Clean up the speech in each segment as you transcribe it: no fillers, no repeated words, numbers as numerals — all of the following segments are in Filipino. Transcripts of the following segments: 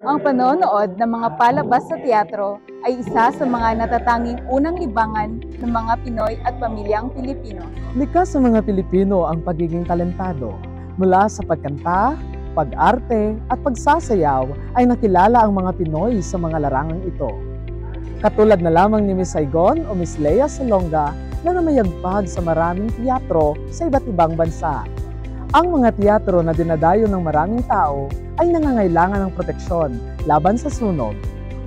Ang panonood ng mga palabas sa teatro ay isa sa mga natatanging unang libangan ng mga Pinoy at pamilyang Pilipino. Likas sa mga Pilipino ang pagiging talentado. Mula sa pagkanta, pag-arte at pagsasayaw ay nakilala ang mga Pinoy sa mga larangang ito. Katulad na lamang ni Miss Saigon o Miss Lea Salonga na namayagpag sa maraming teatro sa iba't ibang bansa. Ang mga teatro na dinadayo ng maraming tao ay nangangailangan ng proteksyon laban sa sunog.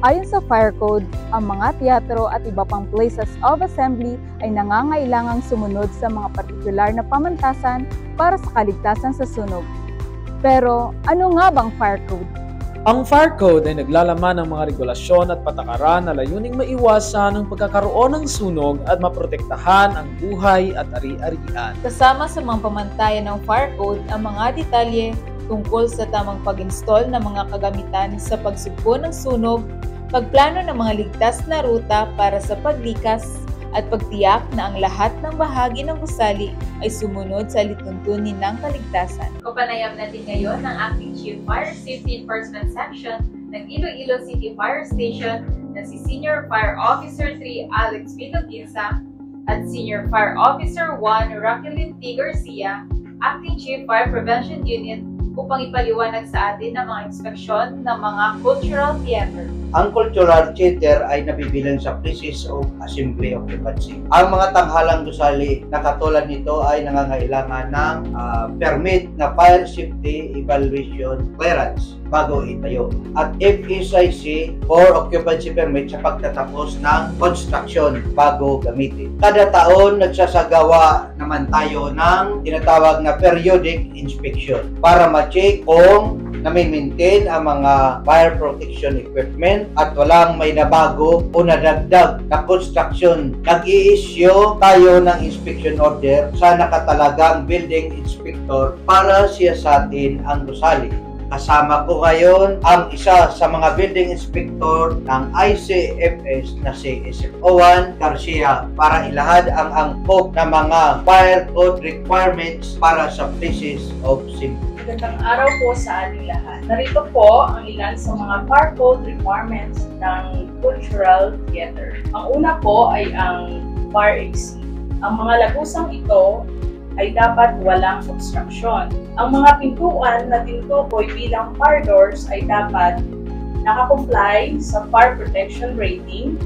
Ayon sa Fire Code, ang mga teatro at iba pang places of assembly ay nangangailangang sumunod sa mga partikular na pamantasan para sa kaligtasan sa sunog. Pero ano nga bang Fire Code? Ang Fire Code ay naglalaman ng mga regulasyon at patakaran na layuning maiwasan ang pagkakaroon ng sunog at maprotektahan ang buhay at ari-arian. Kasama sa mga pamantayan ng Fire Code ang mga detalye tungkol sa tamang pag-install ng mga kagamitan sa pagsugpo ng sunog, pagplano ng mga ligtas na ruta para sa paglikas, at pagtiyak na ang lahat ng bahagi ng gusali ay sumunod sa lituntunin ng kaligtasan. Kapanayam natin ngayon ng Acting Chief Fire Safety Enforcement Section ng Iloilo City Fire Station na si Senior Fire Officer 3 Alex Pinoquinsa at Senior Fire Officer 1 Raquelin T. Garcia, Acting Chief Fire Prevention Unit, upang ipaliwanag sa atin ang mga inspeksyon ng mga cultural theater. Ang cultural theater ay nabibilang sa places of assembly occupancy. Ang mga tanghalang gusali na katulad nito ay nangangailangan ng permit na fire safety evaluation clearance bago itayo. At FSIC or occupancy permit sa pagtatapos ng construction bago gamitin. Kada taon nagsasagawa naman tayo ng tinatawag na periodic inspection para ma-check kung na-maintain ang mga fire protection equipment at walang may nabago o nadagdag na construction. Nag-i-issue tayo ng inspection order sa nakatalagang building inspector para siyasatin ang gusali. Kasama ko ngayon ang isa sa mga building inspector ng ICFS na si SFO1 Garcia para ilahad ang angkop na mga fire code requirements para sa places of assembly. Magandang araw po sa ating lahat. Narito po ang ilan sa mga fire code requirements ng cultural theater. Ang una po ay ang fire exit. Ang mga lagusang ito ay dapat walang obstruction. Ang mga pintuan na tinutukoy bilang fire doors ay dapat nakakomply sa fire protection rating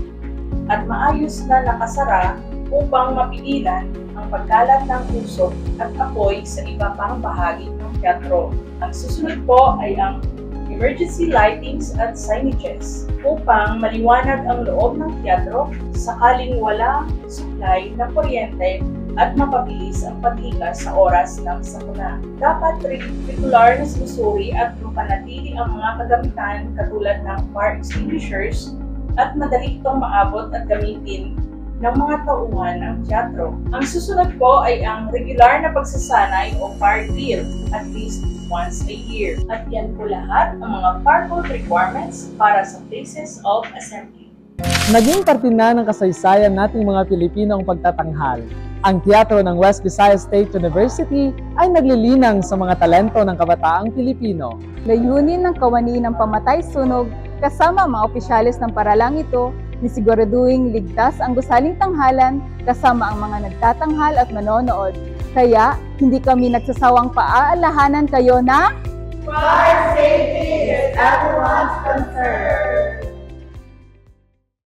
at maayos na nakasara upang mapigilan ang pagkalat ng usok at apoy sa iba pang bahagi ng teatro. Ang susunod po ay ang emergency lightings at signages upang maliwanag ang loob ng teatro sakaling wala supply na kuryente at mapabilis ang paglikas sa oras ng sakuna. Dapat regular na sinusuri at mapanatili ang mga kagamitan katulad ng fire extinguishers at madali itong maabot at gamitin ng mga tauhan ng teatro. Ang susunod po ay ang regular na pagsasanay o fire drill at least once a year. At yan po lahat ang mga fire code requirements para sa places of assembly. Naging parte na ng kasaysayan nating mga Pilipino ang pagtatanghal. Ang teatro ng West Visayas State University ay naglilinang sa mga talento ng kabataang Pilipino. Layunin ng kawani ng pamatay-sunog kasama mga opisyalis ng paralang ito ni siguraduhing ligtas ang gusaling tanghalan kasama ang mga nagtatanghal at manonood. Kaya hindi kami nagsasawang paaalahanan kayo na Fire safety is everyone's concern.